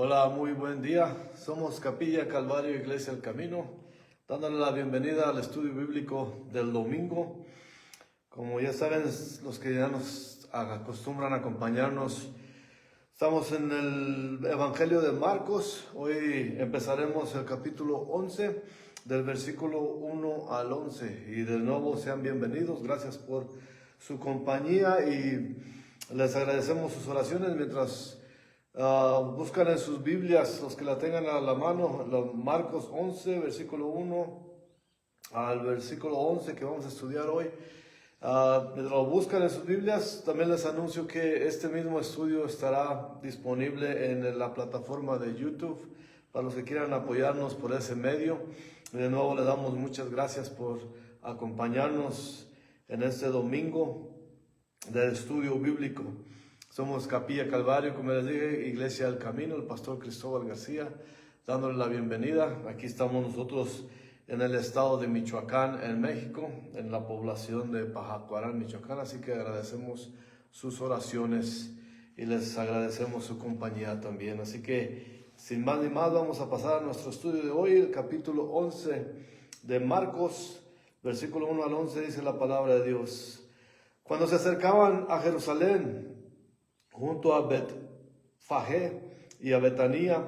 Hola, muy buen día. Somos Capilla Calvario Iglesia El Camino, dándole la bienvenida al estudio bíblico del domingo. Como ya saben, los que ya nos acostumbran a acompañarnos, estamos en el Evangelio de Marcos. Hoy empezaremos el capítulo 11, del versículo 1 al 11. Y de nuevo sean bienvenidos. Gracias por su compañía y les agradecemos sus oraciones mientras buscan en sus Biblias, los que la tengan a la mano, Marcos 11, versículo 1 al versículo 11 que vamos a estudiar hoy. Lo buscan en sus Biblias. También les anuncio que este mismo estudio estará disponible en la plataforma de YouTube para los que quieran apoyarnos por ese medio. Y de nuevo le damos muchas gracias por acompañarnos en este domingo del estudio bíblico. Somos Capilla Calvario, como les dije, Iglesia del Camino, el pastor Cristóbal García, dándole la bienvenida. Aquí estamos nosotros en el estado de Michoacán, en México, en la población de Pajacuarán, Michoacán. Así que agradecemos sus oraciones y les agradecemos su compañía también. Así que, sin más ni más, vamos a pasar a nuestro estudio de hoy, el capítulo 11 de Marcos, versículo 1 al 11, dice la palabra de Dios. Cuando se acercaban a Jerusalén, junto a Betfagé y a Betania,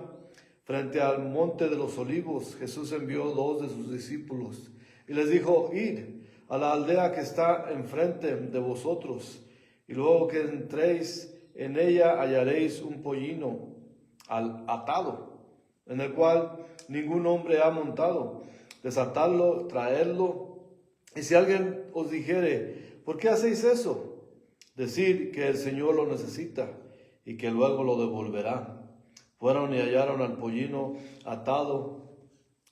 frente al monte de los olivos, Jesús envió 2 de sus discípulos y les dijo: id a la aldea que está enfrente de vosotros, y luego que entréis en ella hallaréis un pollino atado, en el cual ningún hombre ha montado. Desatadlo, traedlo, y si alguien os dijere: ¿por qué hacéis eso?, decir que el Señor lo necesita y que luego lo devolverá. Fueron y hallaron al pollino atado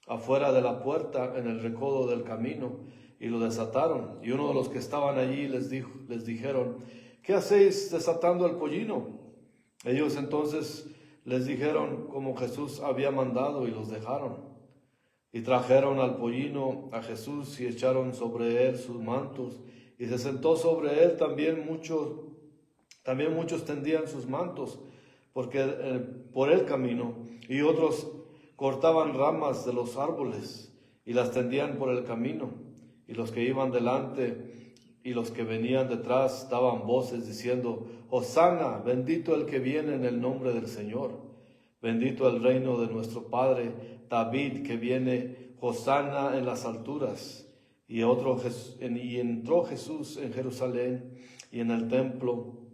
afuera de la puerta en el recodo del camino y lo desataron. Y uno de los que estaban allí les dijeron: ¿qué hacéis desatando al pollino? Ellos entonces les dijeron como Jesús había mandado y los dejaron. Y trajeron al pollino a Jesús y echaron sobre él sus mantos. Y se sentó sobre él. También muchos tendían sus mantos por el camino, y otros cortaban ramas de los árboles y las tendían por el camino. Y los que iban delante y los que venían detrás daban voces diciendo: Hosana, bendito el que viene en el nombre del Señor. Bendito el reino de nuestro Padre David, que viene, Hosana en las alturas. Y entró Jesús en Jerusalén y en el templo,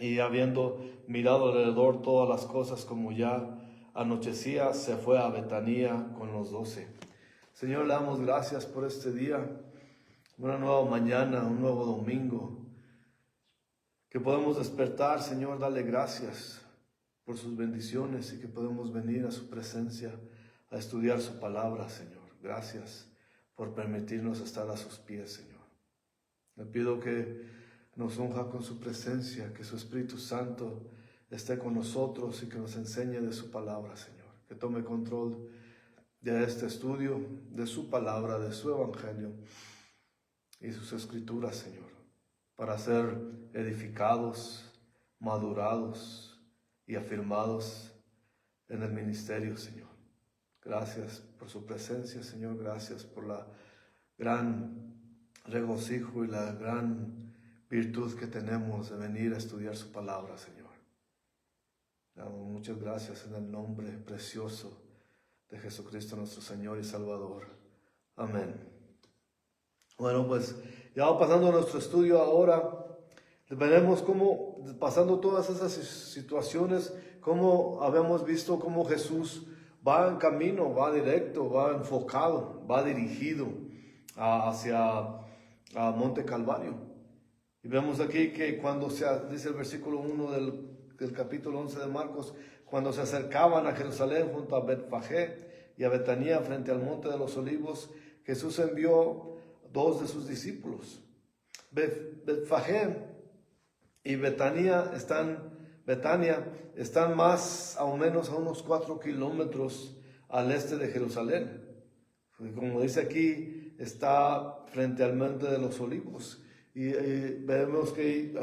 y habiendo mirado alrededor todas las cosas, como ya anochecía, se fue a Betania con los 12. Señor, le damos gracias por este día, una nueva mañana, un nuevo domingo, que podemos despertar. Señor, dale gracias por sus bendiciones y que podemos venir a su presencia a estudiar su palabra, Señor. Gracias por permitirnos estar a sus pies, Señor. Le pido que nos unja con su presencia, que su Espíritu Santo esté con nosotros y que nos enseñe de su palabra, Señor. Que tome control de este estudio, de su palabra, de su evangelio y sus escrituras, Señor, para ser edificados, madurados y afirmados en el ministerio, Señor. Gracias por su presencia, Señor. Gracias por la gran regocijo y la gran virtud que tenemos de venir a estudiar su palabra, Señor. Damos muchas gracias en el nombre precioso de Jesucristo nuestro Señor y Salvador. Amén. Bueno, pues ya pasando a nuestro estudio ahora, veremos cómo, pasando todas esas situaciones, cómo habíamos visto cómo Jesús va en camino, va directo, va enfocado, va dirigido hacia Monte Calvario. Y vemos aquí que cuando dice el versículo 1 del capítulo 11 de Marcos, cuando se acercaban a Jerusalén junto a Betfagé y a Betania frente al monte de los olivos, Jesús envió 2 de sus discípulos. Betfagé y Betania están más o menos a unos 4 kilómetros al este de Jerusalén. Como dice aquí, está frente al monte de los olivos. Y vemos que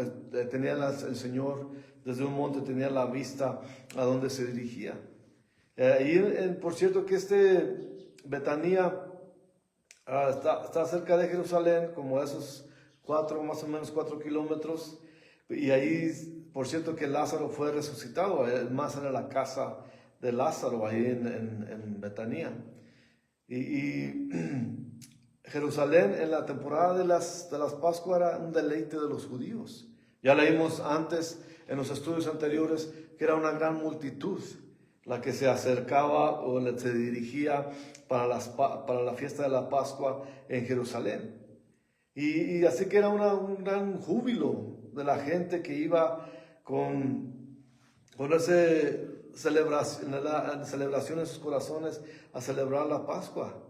tenía el Señor desde un monte tenía la vista a donde se dirigía. Por cierto que Betania está cerca de Jerusalén, como esos más o menos 4 kilómetros. Y ahí, por cierto que Lázaro fue resucitado, más era la casa de Lázaro ahí en Betania. Y Jerusalén en la temporada de las Pascuas era un deleite de los judíos. Ya leímos antes en los estudios anteriores que era una gran multitud la que se acercaba o se dirigía para la fiesta de la Pascua en Jerusalén. Y así que era un gran júbilo de la gente que iba con celebración en sus corazones a celebrar la Pascua.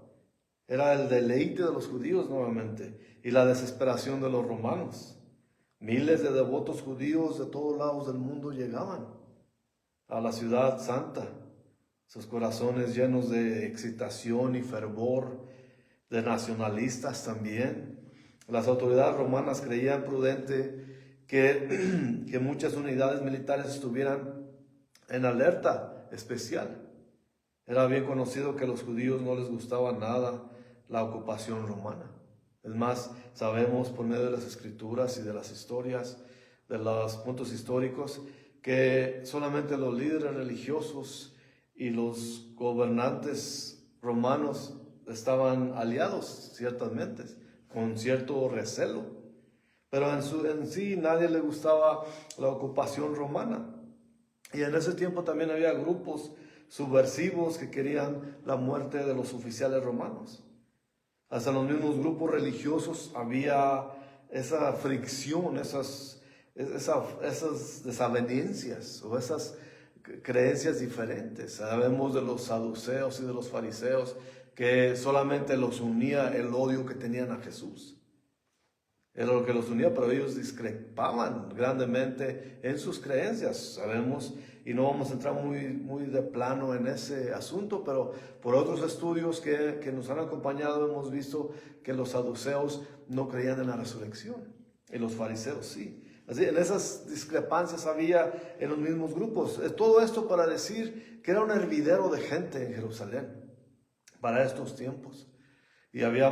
Era el deleite de los judíos nuevamente y la desesperación de los romanos. Miles de devotos judíos de todos lados del mundo llegaban a la ciudad santa, sus corazones llenos de excitación y fervor, de nacionalistas también. Las autoridades romanas creían prudente que muchas unidades militares estuvieran en alerta especial. Era bien conocido que a los judíos no les gustaba nada la ocupación romana. Es más, sabemos por medio de las escrituras y de las historias, de los puntos históricos, que solamente los líderes religiosos y los gobernantes romanos estaban aliados, ciertamente, con cierto recelo. Pero en sí nadie le gustaba la ocupación romana. Y en ese tiempo también había grupos subversivos que querían la muerte de los oficiales romanos. Hasta en los mismos grupos religiosos había esa fricción, esas desavenencias o esas creencias diferentes. Sabemos de los saduceos y de los fariseos que solamente los unía el odio que tenían a Jesús. Era lo que los unía, pero ellos discrepaban grandemente en sus creencias, sabemos, y no vamos a entrar muy de plano en ese asunto, pero por otros estudios que nos han acompañado hemos visto que los saduceos no creían en la resurrección, y los fariseos sí. Así, en esas discrepancias había en los mismos grupos. Todo esto para decir que era un hervidero de gente en Jerusalén para estos tiempos. Y había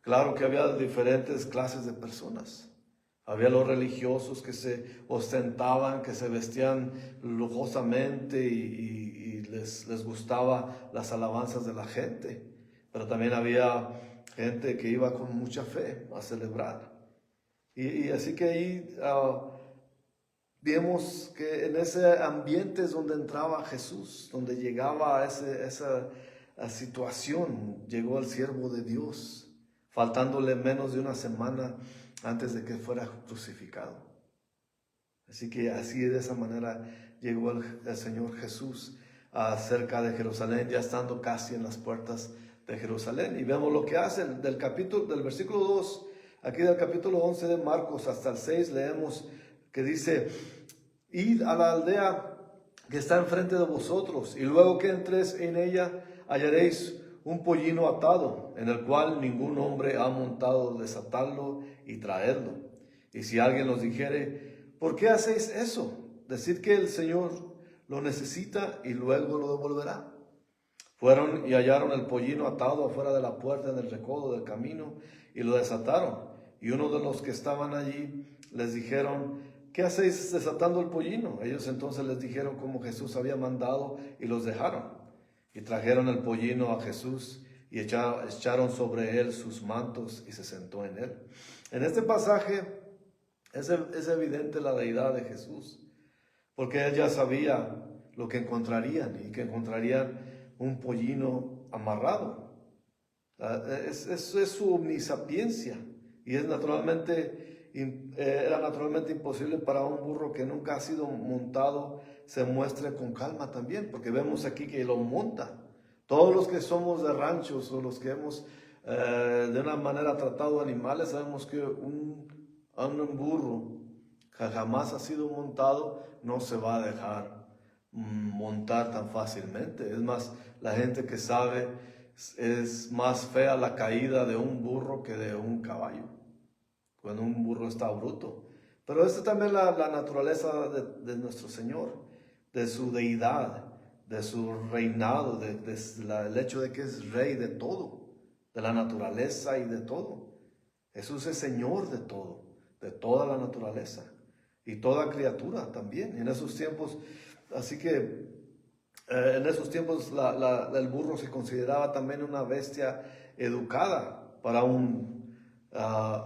claro que había diferentes clases de personas. Había los religiosos que se ostentaban, que se vestían lujosamente y les gustaba las alabanzas de la gente. Pero también había gente que iba con mucha fe a celebrar. Y así que ahí vemos que en ese ambiente es donde entraba Jesús, donde llegaba a esa situación, llegó el siervo de Dios, faltándole menos de una semana antes de que fuera crucificado. Así que así de esa manera llegó el Señor Jesús cerca de Jerusalén, ya estando casi en las puertas de Jerusalén. Y vemos lo que hace del versículo 2, aquí del capítulo 11 de Marcos hasta el 6, leemos que dice: id a la aldea que está enfrente de vosotros, y luego que entréis en ella, hallaréis un pollino atado, en el cual ningún hombre ha montado, desatarlo y traerlo. Y si alguien os dijere: ¿por qué hacéis eso? Decid que el Señor lo necesita y luego lo devolverá. Fueron y hallaron el pollino atado afuera de la puerta en el recodo del camino y lo desataron. Y uno de los que estaban allí les dijeron: ¿qué hacéis desatando el pollino? Ellos entonces les dijeron como Jesús había mandado y los dejaron. Y trajeron el pollino a Jesús y echaron sobre él sus mantos y se sentó en él. En este pasaje es evidente la deidad de Jesús, porque él ya sabía lo que encontrarían y que encontrarían un pollino amarrado. Es su omnisapiencia y era naturalmente imposible para un burro que nunca ha sido montado se muestre con calma también, porque vemos aquí que lo monta. Todos los que somos de ranchos o los que hemos de una manera tratado animales, sabemos que un burro que jamás ha sido montado no se va a dejar montar tan fácilmente. Es más, la gente que sabe, es más fea la caída de un burro que de un caballo, cuando un burro está bruto. Pero esta también la naturaleza de nuestro Señor, de su deidad, de su reinado, el hecho de que es rey de todo, de la naturaleza y de todo. Jesús es Señor de todo, de toda la naturaleza y toda criatura también. En esos tiempos, así que en esos tiempos el burro se consideraba también una bestia educada para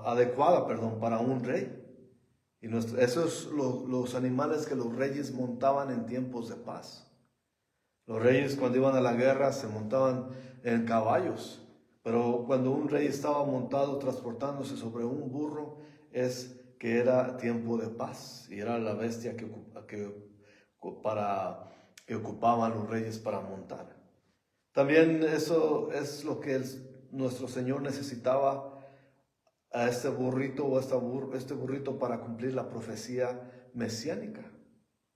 adecuada, para un rey. Y esos los animales que los reyes montaban en tiempos de paz. Los reyes cuando iban a la guerra se montaban en caballos, pero cuando un rey estaba montado transportándose sobre un burro es que era tiempo de paz y era la bestia que ocupaban los reyes para montar. También eso es lo que nuestro Señor necesitaba a este burrito o este burrito para cumplir la profecía mesiánica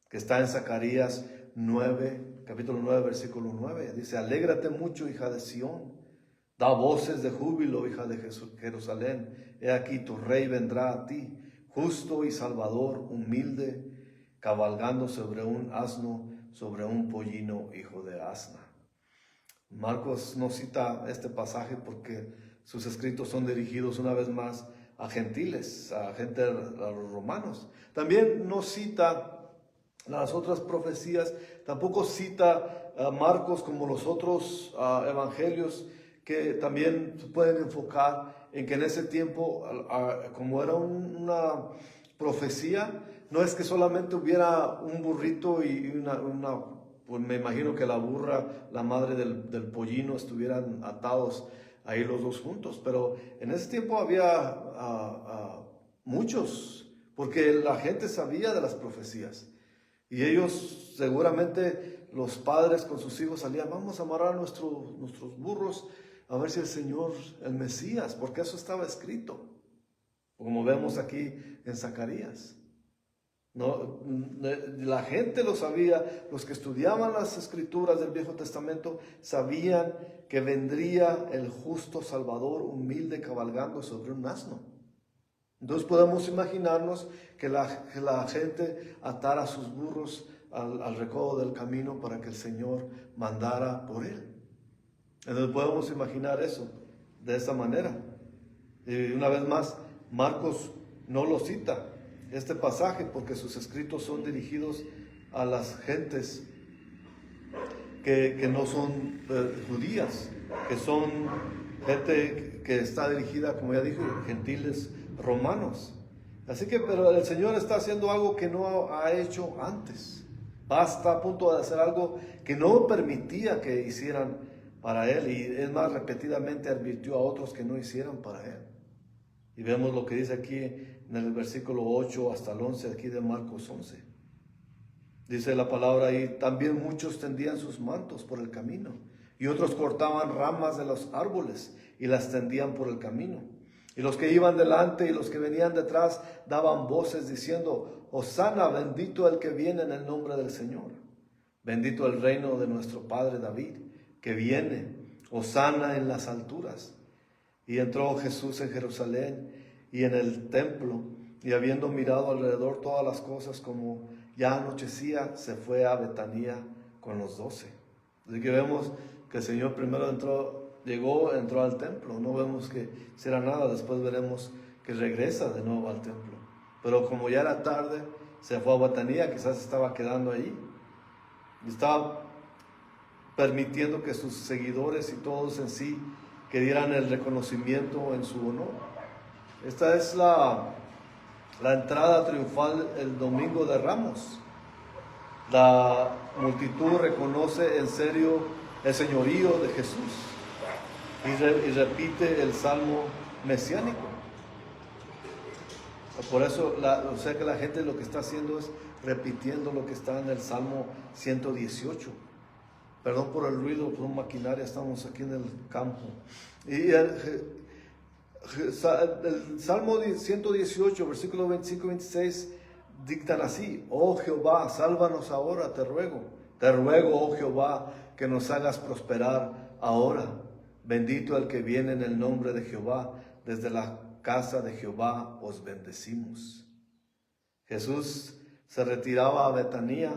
que está en Zacarías 9, capítulo 9, versículo 9. Dice: alégrate mucho, hija de Sión, da voces de júbilo, hija de Jerusalén. He aquí tu rey vendrá a ti, justo y salvador, humilde, cabalgando sobre un asno, sobre un pollino, hijo de asna. Marcos no cita este pasaje porque sus escritos son dirigidos una vez más a gentiles, a los romanos. También no cita las otras profecías, tampoco cita a Marcos como los otros evangelios que también se pueden enfocar en que en ese tiempo, como era una profecía, no es que solamente hubiera un burrito y pues me imagino que la burra, la madre del pollino, estuvieran atados ahí los dos juntos. Pero en ese tiempo había muchos, porque la gente sabía de las profecías. Y ellos, seguramente, los padres con sus hijos salían: vamos a amarrar nuestros burros a ver si el Señor, el Mesías, porque eso estaba escrito, como vemos aquí en Zacarías. No, la gente lo sabía, los que estudiaban las escrituras del Viejo Testamento sabían que vendría el justo Salvador humilde cabalgando sobre un asno. Entonces podemos imaginarnos que la gente atara sus burros al recodo del camino para que el Señor mandara por él. Entonces podemos imaginar eso de esa manera. Y una vez más, Marcos no lo cita este pasaje porque sus escritos son dirigidos a las gentes que no son judías, que son gente que está dirigida, como ya dije, gentiles romanos. Así que, pero el Señor está haciendo algo que no ha hecho antes. Está a punto de hacer algo que no permitía que hicieran para Él, y es más, repetidamente advirtió a otros que no hicieran para Él. Y vemos lo que dice aquí en el versículo 8 hasta el 11, aquí de Marcos 11. Dice la palabra ahí: también muchos tendían sus mantos por el camino, y otros cortaban ramas de los árboles y las tendían por el camino. Y los que iban delante y los que venían detrás daban voces diciendo: Hosana, bendito el que viene en el nombre del Señor. Bendito el reino de nuestro padre David, que viene. Hosana en las alturas. Y entró Jesús en Jerusalén y en el templo, y habiendo mirado alrededor todas las cosas, como ya anochecía, se fue a Betanía con los 12. Así que vemos que el Señor primero entró al templo. No vemos que hiciera nada. Después veremos que regresa de nuevo al templo. Pero como ya era tarde, se fue a Betanía. Quizás estaba quedando ahí. Y estaba permitiendo que sus seguidores y todos en sí que dieran el reconocimiento en su honor. Esta es la entrada triunfal el domingo de Ramos. La multitud reconoce en serio el señorío de Jesús y repite el salmo mesiánico. Por eso, o sea que la gente lo que está haciendo es repitiendo lo que está en el Salmo 118. Perdón por el ruido, por maquinaria, estamos aquí en el campo. Y el Salmo 118, versículos 25 y 26, dictan así: Oh Jehová, sálvanos ahora, te ruego, oh Jehová, que nos hagas prosperar ahora. Bendito el que viene en el nombre de Jehová, desde la casa de Jehová os bendecimos. Jesús se retiraba a Betania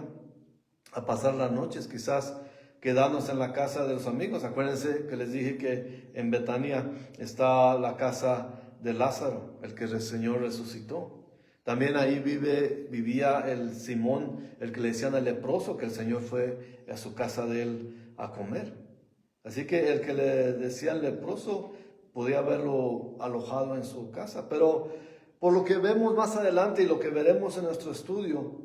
a pasar las noches, quizás quedándose en la casa de los amigos. Acuérdense que les dije que en Betania está la casa de Lázaro, el que el Señor resucitó. También ahí vivía el Simón, el que le decían el leproso, que el Señor fue a su casa de él a comer. Así que el que le decían leproso podía haberlo alojado en su casa. Pero por lo que vemos más adelante y lo que veremos en nuestro estudio,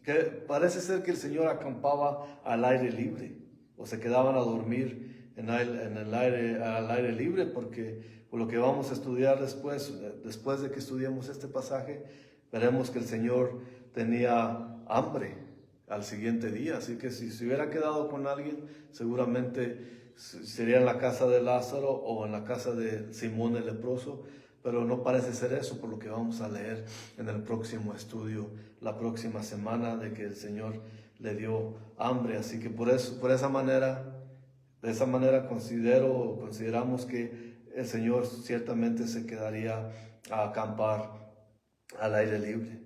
que parece ser que el Señor acampaba al aire libre, o se quedaban a dormir al aire libre, porque por lo que vamos a estudiar después de que estudiemos este pasaje, veremos que el Señor tenía hambre al siguiente día. Así que si se hubiera quedado con alguien, seguramente sería en la casa de Lázaro o en la casa de Simón el leproso, pero no parece ser eso, por lo que vamos a leer en el próximo estudio, la próxima semana, de que el Señor le dio hambre. Así que de esa manera consideramos que el Señor ciertamente se quedaría a acampar al aire libre.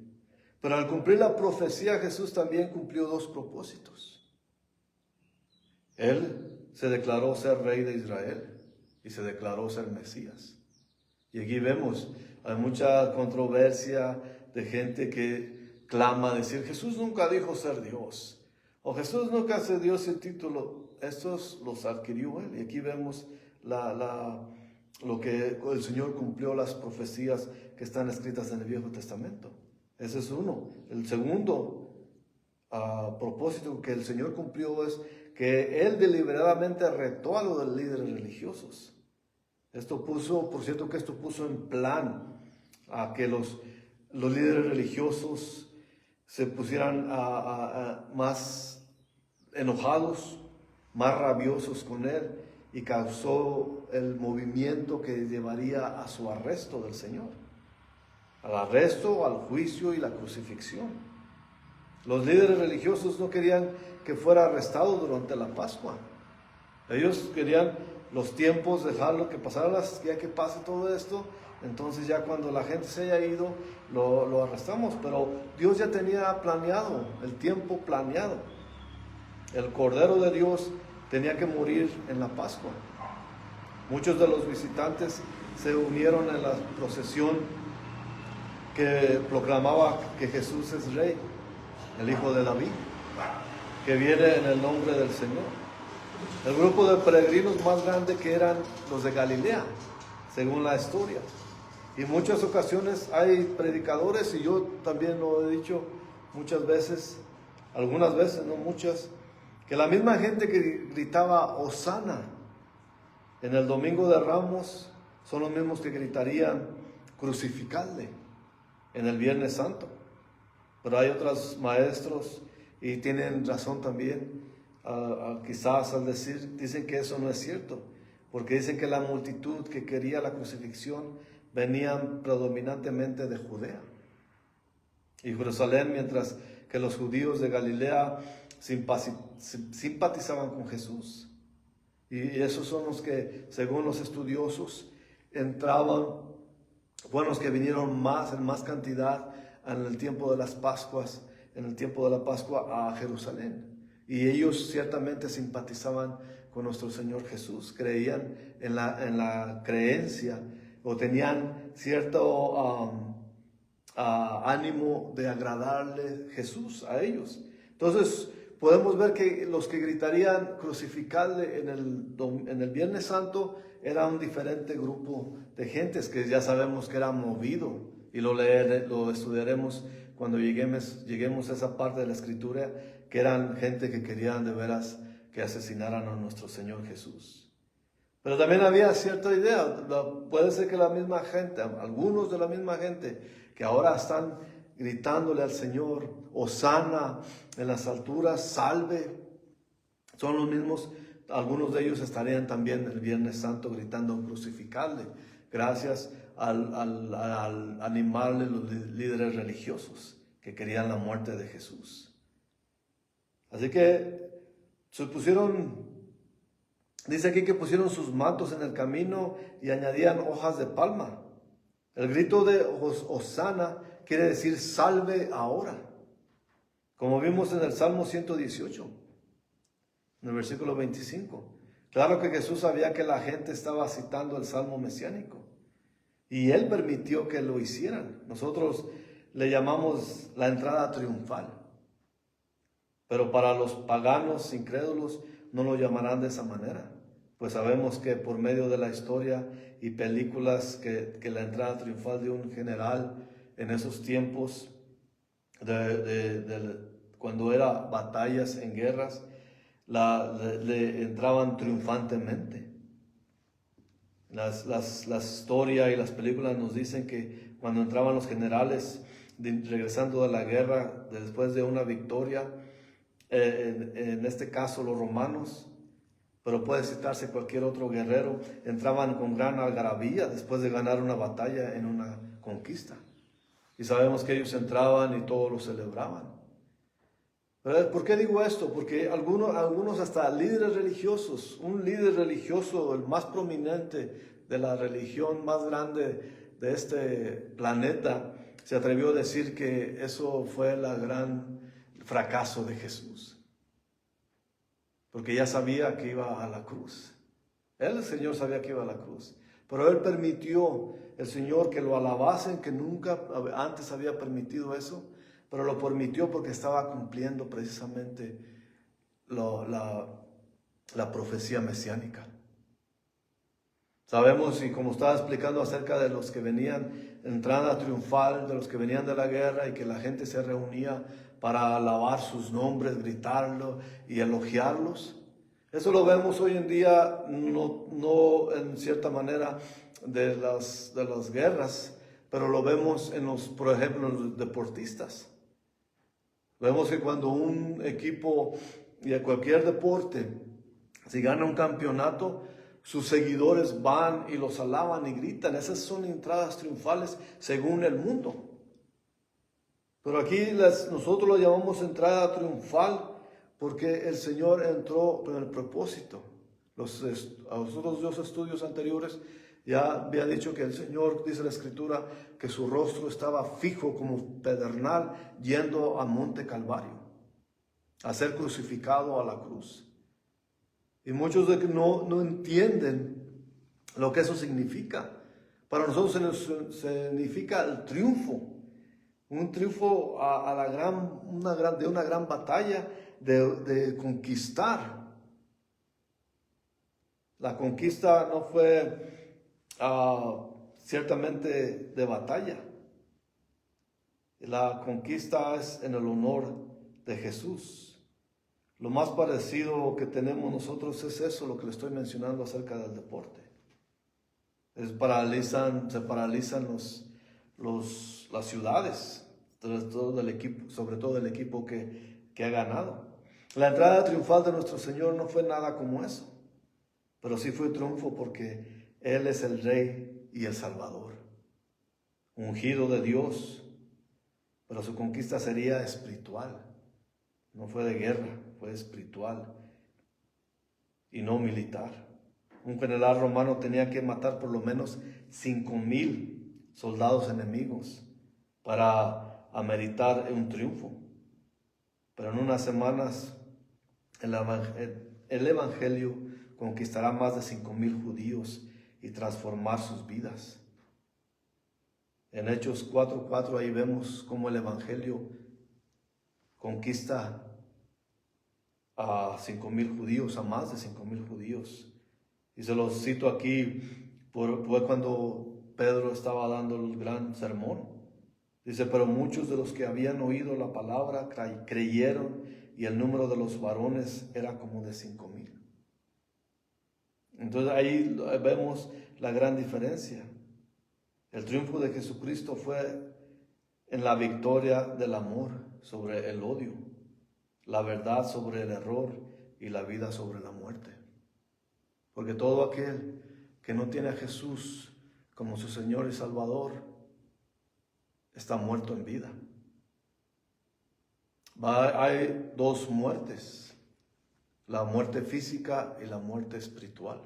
Pero al cumplir la profecía, Jesús también cumplió dos propósitos. Él se declaró ser rey de Israel y se declaró ser Mesías. Y aquí vemos, hay mucha controversia de gente que clama decir, Jesús nunca dijo ser Dios, o Jesús nunca se dio ese título. Estos los adquirió él. Y aquí vemos lo que el Señor cumplió, las profecías que están escritas en el Viejo Testamento. Ese es uno. El segundo propósito que el Señor cumplió es que Él deliberadamente retó a los líderes religiosos. Por cierto que esto puso en plan a que los líderes religiosos se pusieran más enojados, más rabiosos con Él, y causó el movimiento que llevaría a su arresto del Señor. Al arresto, al juicio y la crucifixión. Los líderes religiosos no querían que fuera arrestado durante la Pascua. Ellos querían los tiempos, dejarlo que pasara, ya que pase todo esto, entonces ya cuando la gente se haya ido, lo arrestamos. Pero Dios ya tenía planeado, el tiempo planeado. El Cordero de Dios tenía que morir en la Pascua. Muchos de los visitantes se unieron en la procesión que proclamaba que Jesús es Rey, el Hijo de David, que viene en el nombre del Señor. El grupo de peregrinos más grande que eran los de Galilea, según la historia. Y en muchas ocasiones hay predicadores, y yo también lo he dicho muchas veces, algunas veces, no muchas, que la misma gente que gritaba Hosana en el Domingo de Ramos son los mismos que gritarían crucificadle en el Viernes Santo. Pero hay otros maestros, y tienen razón también, quizás al dicen que eso no es cierto, porque dicen que la multitud que quería la crucifixión venían predominantemente de Judea y Jerusalén, mientras que los judíos de Galilea simpatizaban con Jesús. Y esos son los que, según los estudiosos, fueron los que vinieron en más cantidad en el tiempo de las Pascuas, en el tiempo de la Pascua a Jerusalén. Y ellos ciertamente simpatizaban con nuestro Señor Jesús, creían en la creencia, o tenían cierto ánimo de agradarle Jesús a ellos. Entonces podemos ver que los que gritarían crucificarle en el Viernes Santo era un diferente grupo de gentes que ya sabemos que era movido, y lo estudiaremos cuando lleguemos a esa parte de la Escritura, que eran gente que querían de veras que asesinaran a nuestro Señor Jesús. Pero también había cierta idea, puede ser que la misma gente, algunos de la misma gente que ahora están gritándole al Señor, Hosana en las alturas, salve, son los mismos. Algunos de ellos estarían también el Viernes Santo gritando crucificarle, gracias al animarle los líderes religiosos que querían la muerte de Jesús. Así que dice aquí que pusieron sus mantos en el camino y añadían hojas de palma. El grito de Hosana quiere decir salve ahora. Como vimos en el Salmo 118, en el versículo 25. Claro que Jesús sabía que la gente estaba citando el Salmo mesiánico y Él permitió que lo hicieran. Nosotros le llamamos la entrada triunfal, pero para los paganos incrédulos no lo llamarán de esa manera, pues sabemos que por medio de la historia y películas que la entrada triunfal de un general en esos tiempos, cuando era batallas en guerras, le entraban triunfantemente. La historia y las películas nos dicen que cuando entraban los generales regresando de la guerra, después de una victoria, en este caso los romanos, pero puede citarse cualquier otro guerrero, entraban con gran algarabía después de ganar una batalla en una conquista. Y sabemos que ellos entraban y todos lo celebraban. ¿Por qué digo esto? Porque algunos hasta líderes religiosos, un líder religioso, el más prominente de la religión más grande de este planeta, se atrevió a decir que eso fue el gran fracaso de Jesús. Porque ya sabía que iba a la cruz. El Señor sabía que iba a la cruz. Pero Él permitió, el Señor, que lo alabasen, que nunca antes había permitido eso. Pero lo permitió porque estaba cumpliendo precisamente la profecía mesiánica. Sabemos, y como estaba explicando acerca de los que venían entrada triunfal, de los que venían de la guerra y que la gente se reunía para alabar sus nombres, gritarlo y elogiarlos. Eso lo vemos hoy en día, no en cierta manera de las guerras, pero lo vemos por ejemplo, en los deportistas. Vemos que cuando un equipo de cualquier deporte, si gana un campeonato, sus seguidores van y los alaban y gritan. Esas son entradas triunfales según el mundo. Pero aquí nosotros lo llamamos entrada triunfal porque el Señor entró con el propósito. A los otros dos estudios anteriores ya había dicho que el Señor, dice la Escritura, que su rostro estaba fijo como pedernal yendo al monte Calvario, a ser crucificado a la cruz. Y muchos de que no entienden lo que eso significa. Para nosotros significa el triunfo, un triunfo de una gran batalla, de conquistar. La conquista no fue ciertamente de batalla. La conquista es en el honor de Jesús. Lo más parecido que tenemos nosotros es eso, lo que le estoy mencionando acerca del deporte. Se paralizan las ciudades, sobre todo el equipo que ha ganado. La entrada triunfal de nuestro Señor no fue nada como eso, pero sí fue triunfo porque Él es el Rey y el Salvador, ungido de Dios, pero su conquista sería espiritual, no fue de guerra, fue espiritual y no militar. Un general romano tenía que matar por lo menos 5,000 soldados enemigos para ameritar un triunfo. Pero en unas semanas el Evangelio conquistará más de 5,000 judíos y transformar sus vidas. En Hechos 4:4 ahí vemos cómo el Evangelio conquista a 5,000 judíos, a más de 5,000 judíos. Y se los cito aquí, fue cuando Pedro estaba dando el gran sermón. Dice, pero muchos de los que habían oído la palabra creyeron y el número de los varones era como de 5,000. Entonces ahí vemos la gran diferencia. El triunfo de Jesucristo fue en la victoria del amor sobre el odio, la verdad sobre el error y la vida sobre la muerte. Porque todo aquel que no tiene a Jesús como su Señor y Salvador está muerto en vida. Hay dos muertes, la muerte física y la muerte espiritual.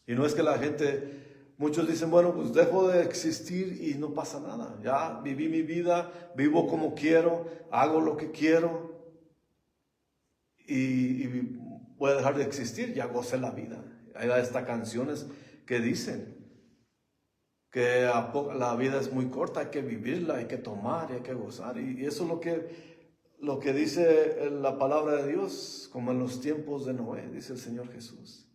Y no es que la gente, Muchos dicen, bueno, pues dejo de existir y no pasa nada. Ya viví mi vida, vivo como quiero, hago lo que quiero y voy a dejar de existir, ya gocé la vida. Hay estas canciones que dicen que la vida es muy corta, hay que vivirla, hay que tomar y hay que gozar. Y eso es lo que dice la palabra de Dios, como en los tiempos de Noé, dice el Señor Jesús.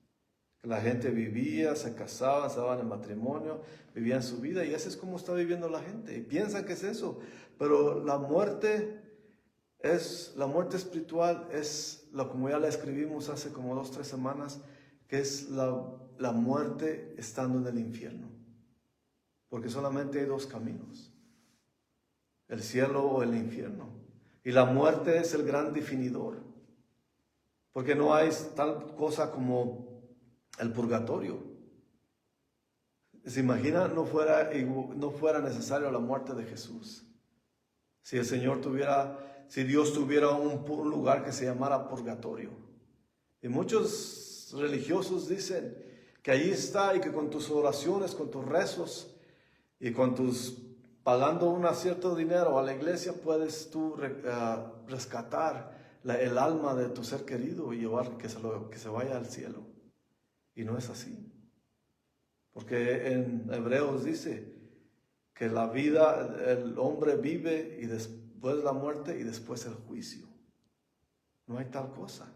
Que la gente vivía, se casaba, se daban en matrimonio, vivían su vida y así es como está viviendo la gente. Y piensan que es eso, pero la muerte espiritual es, como ya la escribimos hace como 2 o 3 semanas, que es la muerte estando en el infierno. Porque solamente hay 2 caminos, el cielo o el infierno. Y la muerte es el gran definidor, porque no hay tal cosa como el purgatorio. ¿Se imagina no fuera necesario la muerte de Jesús? Si Dios tuviera un lugar que se llamara purgatorio. Y muchos religiosos dicen que allí está y que con tus oraciones, con tus rezos y con pagando un cierto dinero a la iglesia puedes tú rescatar el alma de tu ser querido y llevar que se vaya al cielo. Y no es así. Porque en Hebreos dice que la vida, el hombre vive y después la muerte y después el juicio. No hay tal cosa.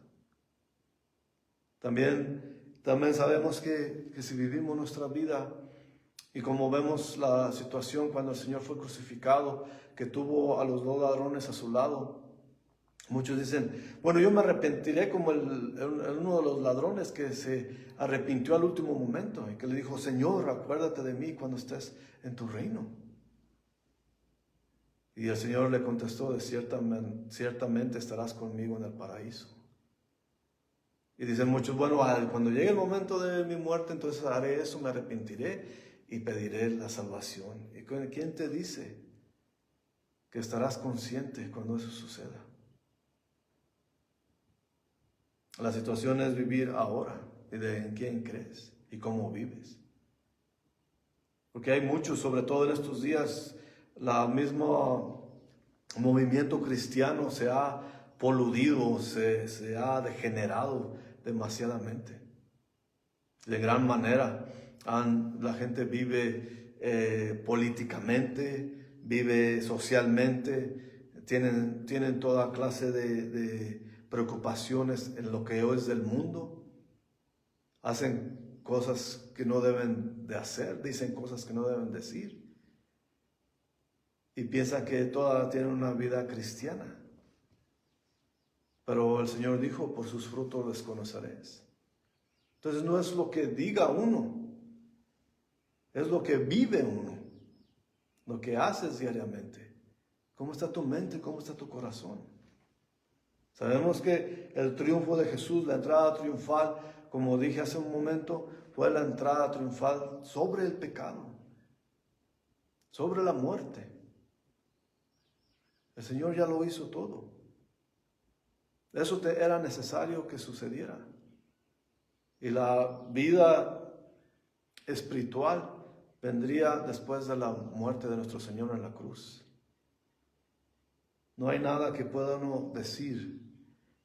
También sabemos que si vivimos nuestra vida y como vemos la situación cuando el Señor fue crucificado, que tuvo a los 2 ladrones a su lado, muchos dicen, bueno, yo me arrepentiré como uno de los ladrones que se arrepintió al último momento y que le dijo, Señor, acuérdate de mí cuando estés en tu reino. Y el Señor le contestó, ciertamente estarás conmigo en el paraíso. Y dicen muchos, bueno, cuando llegue el momento de mi muerte, entonces haré eso, me arrepentiré y pediré la salvación. ¿Y quién te dice que estarás consciente cuando eso suceda? La situación es vivir ahora y de en quién crees y cómo vives. Porque hay muchos, sobre todo en estos días, el mismo movimiento cristiano se ha poludido, se ha degenerado demasiadamente. De gran manera, la gente vive políticamente, vive socialmente, tienen toda clase de preocupaciones en lo que hoy es del mundo, hacen cosas que no deben de hacer, dicen cosas que no deben decir y piensan que todas tienen una vida cristiana. Pero el Señor dijo, por sus frutos les conoceréis. Entonces no es lo que diga uno, es lo que vive uno, lo que haces diariamente. ¿Cómo está tu mente? ¿Cómo está tu corazón? Sabemos que el triunfo de Jesús, la entrada triunfal, como dije hace un momento, fue la entrada triunfal sobre el pecado, sobre la muerte. El Señor ya lo hizo todo. Eso era necesario que sucediera. Y la vida espiritual vendría después de la muerte de nuestro Señor en la cruz. No hay nada que pueda uno decir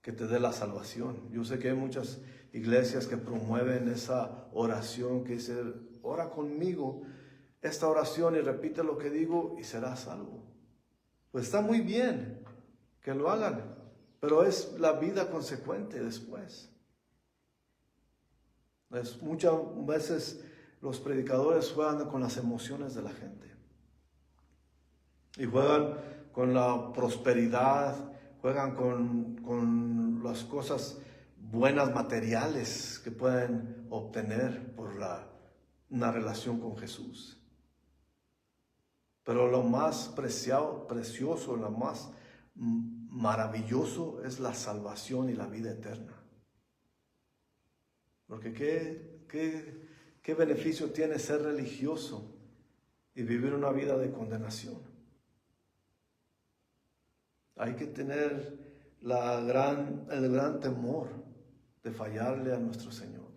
que te dé la salvación. Yo sé que hay muchas iglesias que promueven esa oración que dice, ora conmigo esta oración y repite lo que digo y serás salvo. Pues está muy bien que lo hagan, pero es la vida consecuente después. Muchas veces los predicadores juegan con las emociones de la gente y juegan con la prosperidad, juegan con las cosas buenas materiales que pueden obtener por una relación con Jesús. Pero lo más precioso, lo más maravilloso es la salvación y la vida eterna. Porque ¿qué beneficio tiene ser religioso y vivir una vida de condenación? Hay que tener el gran temor de fallarle a nuestro Señor,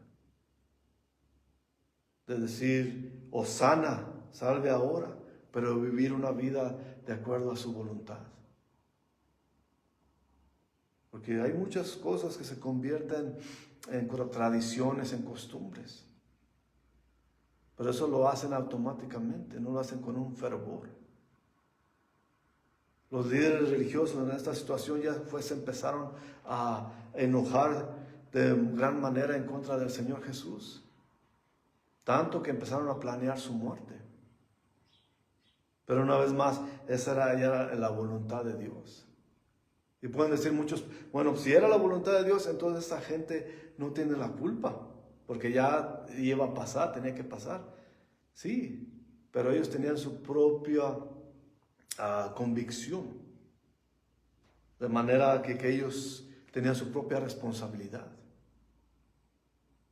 de decir, Hosana, salve ahora, pero vivir una vida de acuerdo a su voluntad. Porque hay muchas cosas que se convierten en tradiciones, en costumbres. Pero eso lo hacen automáticamente, no lo hacen con un fervor. Los líderes religiosos en esta situación ya se empezaron a enojar de gran manera en contra del Señor Jesús. Tanto que empezaron a planear su muerte. Pero una vez más, esa era la voluntad de Dios. Y pueden decir muchos, bueno, si era la voluntad de Dios, entonces esta gente no tiene la culpa, porque ya iba a pasar, tenía que pasar. Sí, pero ellos tenían su propia convicción, de manera que ellos tenían su propia responsabilidad.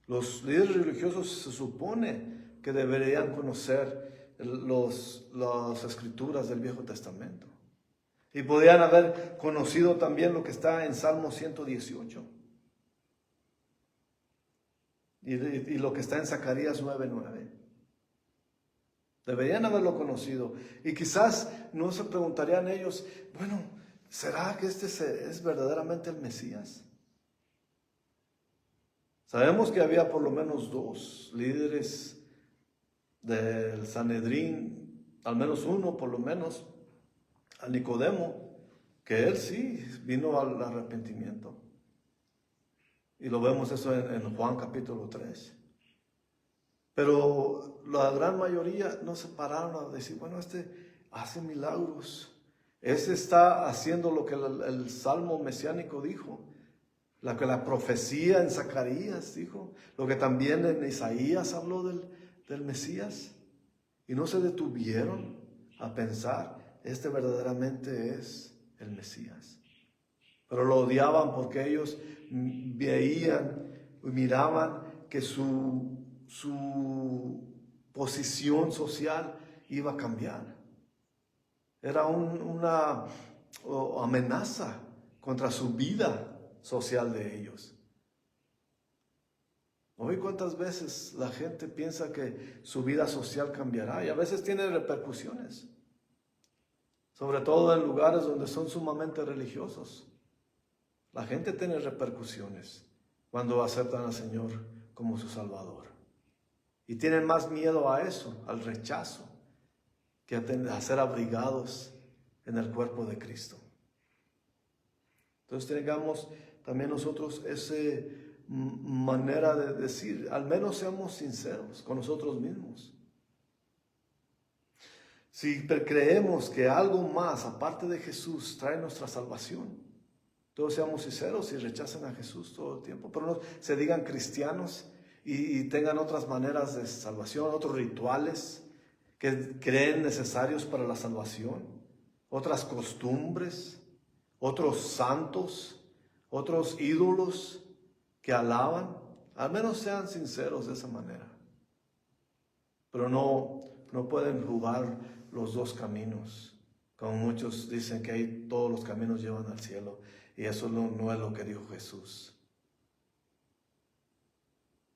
Los líderes religiosos se supone que deberían conocer las escrituras del Viejo Testamento. Y podrían haber conocido también lo que está en Salmo 118. Y lo que está en Zacarías 9:9. Deberían haberlo conocido. Y quizás no se preguntarían ellos, bueno, ¿será que este es verdaderamente el Mesías? Sabemos que había por lo menos 2 líderes del Sanedrín, al menos uno por lo menos, a Nicodemo, que él sí vino al arrepentimiento. Y lo vemos eso en Juan capítulo 3. Pero la gran mayoría no se pararon a decir, bueno, este hace milagros. Este está haciendo lo que el Salmo mesiánico dijo, lo que la profecía en Zacarías dijo, lo que también en Isaías habló del Mesías. Y no se detuvieron a pensar, este verdaderamente es el Mesías. Pero lo odiaban porque ellos veían y miraban que su posición social iba a cambiar. Era una amenaza contra su vida social de ellos. Hoy cuántas veces la gente piensa que su vida social cambiará y a veces tiene repercusiones, sobre todo en lugares donde son sumamente religiosos. La gente tiene repercusiones cuando aceptan al Señor como su Salvador. Y tienen más miedo a eso, al rechazo, que a ser abrigados en el cuerpo de Cristo. Entonces tengamos también nosotros esa manera de decir, al menos seamos sinceros con nosotros mismos. Si creemos que algo más aparte de Jesús trae nuestra salvación, todos seamos sinceros y rechacen a Jesús todo el tiempo, pero no se digan cristianos y tengan otras maneras de salvación, otros rituales que creen necesarios para la salvación, otras costumbres, otros santos, otros ídolos que alaban. Al menos sean sinceros de esa manera. Pero no pueden jugar los dos caminos. Como muchos dicen que todos los caminos llevan al cielo. Y eso no es lo que dijo Jesús.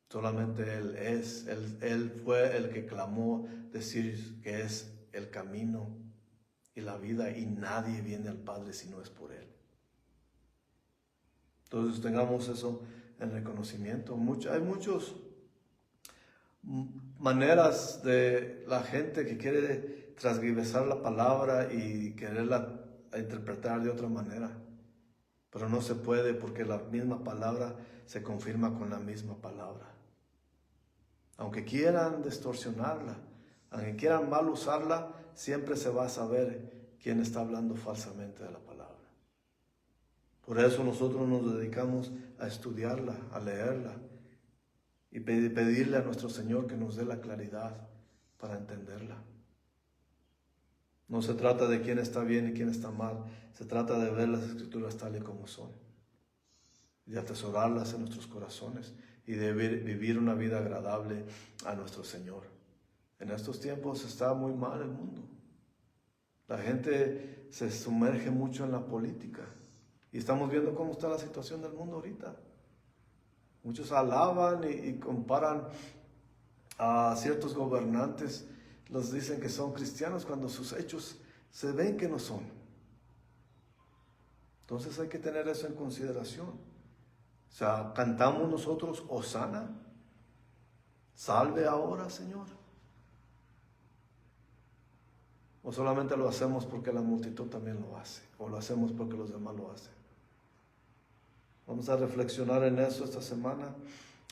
Solamente Él fue el que clamó decir que es el camino y la vida, y nadie viene al Padre si no es por Él. Entonces tengamos eso en reconocimiento. Hay muchas maneras de la gente que quiere transgiversar la palabra y quererla interpretar de otra manera. Pero no se puede, porque la misma palabra se confirma con la misma palabra. Aunque quieran distorsionarla, aunque quieran mal usarla, siempre se va a saber quién está hablando falsamente de la palabra. Por eso nosotros nos dedicamos a estudiarla, a leerla y pedirle a nuestro Señor que nos dé la claridad para entenderla. No se trata de quién está bien y quién está mal, se trata de ver las Escrituras tal y como son, de atesorarlas en nuestros corazones y de vivir una vida agradable a nuestro Señor. En estos tiempos está muy mal el mundo. La gente se sumerge mucho en la política y estamos viendo cómo está la situación del mundo ahorita. Muchos alaban y comparan a ciertos gobernantes los dicen que son cristianos cuando sus hechos se ven que no son. Entonces hay que tener eso en consideración. O sea, cantamos nosotros Hosana, salve ahora, Señor. O solamente lo hacemos porque la multitud también lo hace, o lo hacemos porque los demás lo hacen. Vamos a reflexionar en eso esta semana.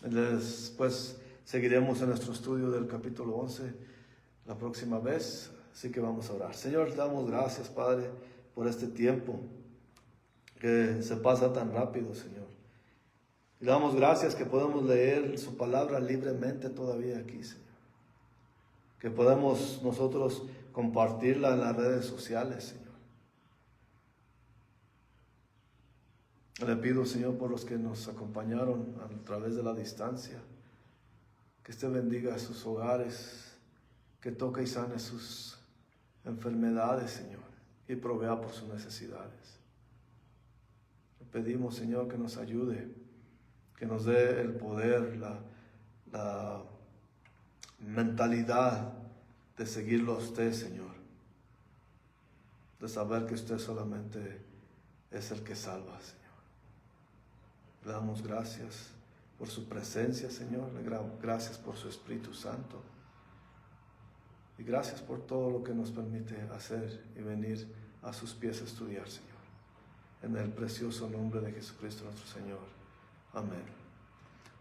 Después seguiremos en nuestro estudio del capítulo 11 la próxima vez. Así que vamos a orar. Señor, te damos gracias, Padre, por este tiempo que se pasa tan rápido, Señor. Y damos gracias que podemos leer su palabra libremente todavía aquí, Señor. Que podemos nosotros compartirla en las redes sociales, Señor. Le pido, Señor, por los que nos acompañaron a través de la distancia, que usted bendiga sus hogares, que toque y sane sus enfermedades, Señor, y provea por sus necesidades. Le pedimos, Señor, que nos ayude, que nos dé el poder, la mentalidad de seguirlo a usted, Señor, de saber que usted solamente es el que salva, Señor. Le damos gracias por su presencia, Señor. Le damos gracias por su Espíritu Santo. Y gracias por todo lo que nos permite hacer y venir a sus pies a estudiar, Señor. En el precioso nombre de Jesucristo nuestro Señor. Amén.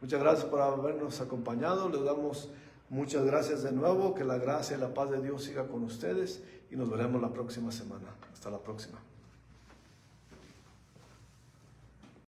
Muchas gracias por habernos acompañado. Les damos muchas gracias de nuevo. Que la gracia y la paz de Dios siga con ustedes. Y nos veremos la próxima semana. Hasta la próxima.